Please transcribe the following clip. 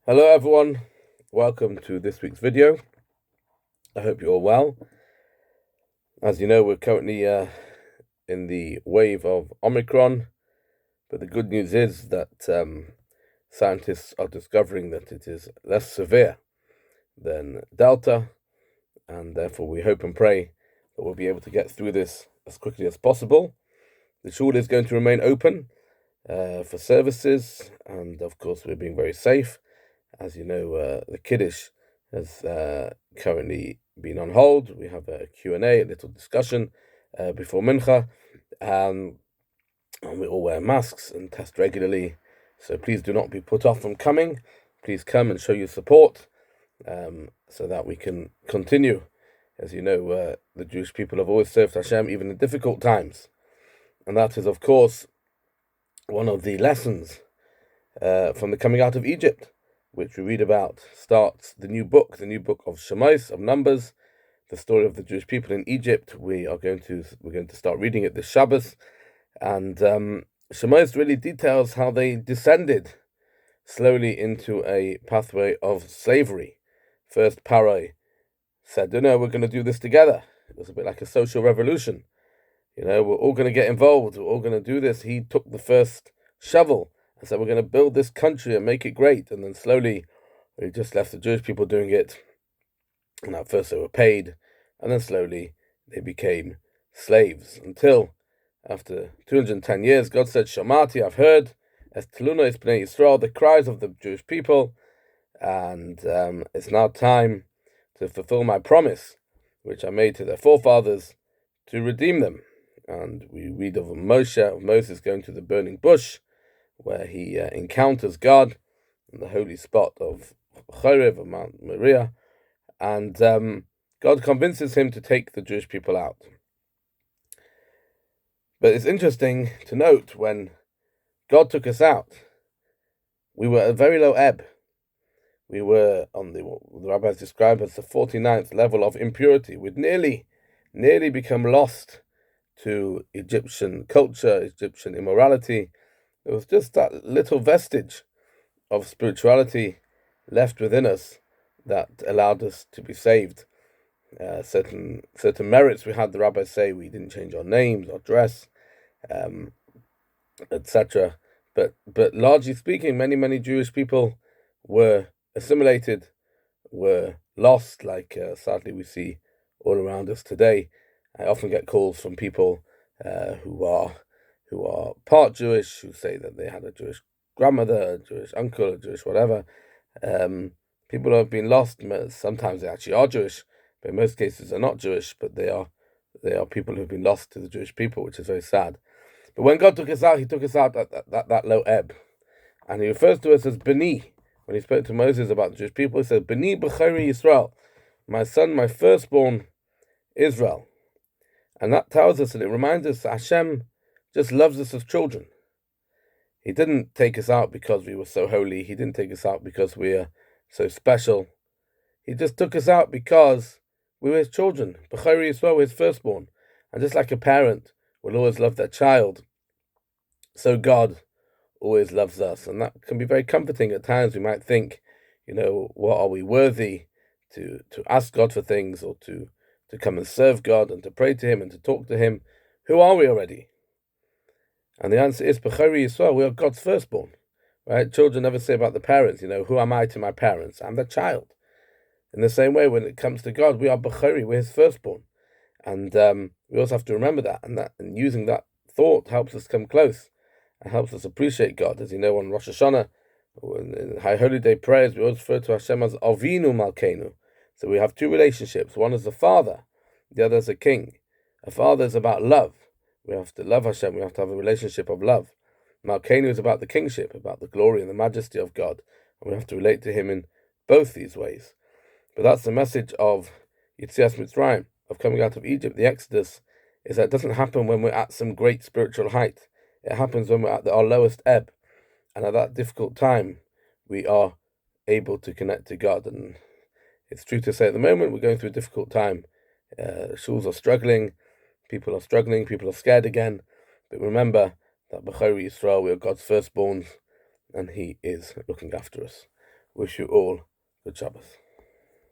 Hello everyone, welcome to this week's video. I hope you're all well. As you know, we're currently in the wave of Omicron, but the good news is that scientists are discovering that it is less severe than Delta, and therefore we hope and pray that we'll be able to get through this as quickly as possible. The shul is going to remain open for services, and of course we're being very safe. As you know, the Kiddush has currently been on hold. We have a Q&A, a little discussion before Mincha, and we all wear masks and test regularly. So please do not be put off from coming. Please come and show your support so that we can continue. As you know, the Jewish people have always served Hashem even in difficult times. And that is, of course, one of the lessons from the coming out of Egypt, which we read about, starts the new book of Shemos, of Numbers, the story of the Jewish people in Egypt. We're going to start reading it this Shabbos, and Shemos really details how they descended slowly into a pathway of slavery. First, Paro said, "No, we're going to do this together." It was a bit like a social revolution. We're all going to get involved. We're all going to do this. He took the first shovel and said, we're going to build this country and make it great. And then slowly, we just left the Jewish people doing it. And at first they were paid. And then slowly, they became slaves. Until, after 210 years, God said, Shamati, I've heard, Es Teluna is Bnei Yisrael, the cries of the Jewish people. And it's now time to fulfill my promise, which I made to their forefathers, to redeem them. And we read of Moses going to the burning bush, where he encounters God in the holy spot of Chorev, of Mount Moriah, and God convinces him to take the Jewish people out. But it's interesting to note, when God took us out, we were at a very low ebb. We were on what the rabbis describe as the 49th level of impurity. We'd nearly become lost to Egyptian culture, Egyptian immorality. There was just that little vestige of spirituality left within us that allowed us to be saved. Certain merits we had, the rabbis say, we didn't change our names, our dress, etc. But largely speaking, many Jewish people were assimilated, were lost, like sadly we see all around us today. I often get calls from people who are part Jewish, who say that they had a Jewish grandmother, a Jewish uncle, a Jewish whatever. People who have been lost. Sometimes they actually are Jewish, but in most cases they're not Jewish. But they are people who've been lost to the Jewish people, which is very sad. But when God took us out, He took us out at that low ebb, and He refers to us as Beni. When He spoke to Moses about the Jewish people, He said, "Beni b'chari Yisrael, my son, my firstborn, Israel." And that tells us, and it reminds us, that Hashem just loves us as children. He didn't take us out because we were so holy. He didn't take us out because we are so special. He just took us out because we were His children. B'chari Yisrael, His firstborn. And just like a parent will always love their child, so God always loves us. And that can be very comforting. At times we might think, what are we worthy to ask God for things, or to come and serve God and to pray to Him and to talk to Him? Who are we already? And the answer is, B'chari Yisrael, we are God's firstborn. Right? Children never say about the parents, who am I to my parents? I'm their child. In the same way, when it comes to God, we are B'chari, we're His firstborn. And we also have to remember that, and using that thought helps us come close and helps us appreciate God. As you know, on Rosh Hashanah, in High Holy Day prayers, we always refer to Hashem as Avinu Malkeinu. So we have two relationships. One is the father, the other is a king. A father is about love. We have to love Hashem. We have to have a relationship of love. Malkeinu is about the kingship, about the glory and the majesty of God. And we have to relate to Him in both these ways. But that's the message of Yetzias Mitzrayim, of coming out of Egypt, the Exodus, is that it doesn't happen when we're at some great spiritual height. It happens when we're at our lowest ebb. And at that difficult time, we are able to connect to God. And it's true to say at the moment, we're going through a difficult time. Schools are struggling, people are scared again. But remember that B'chari Yisrael, we are God's firstborn, and He is looking after us. wish you all good Shabbos.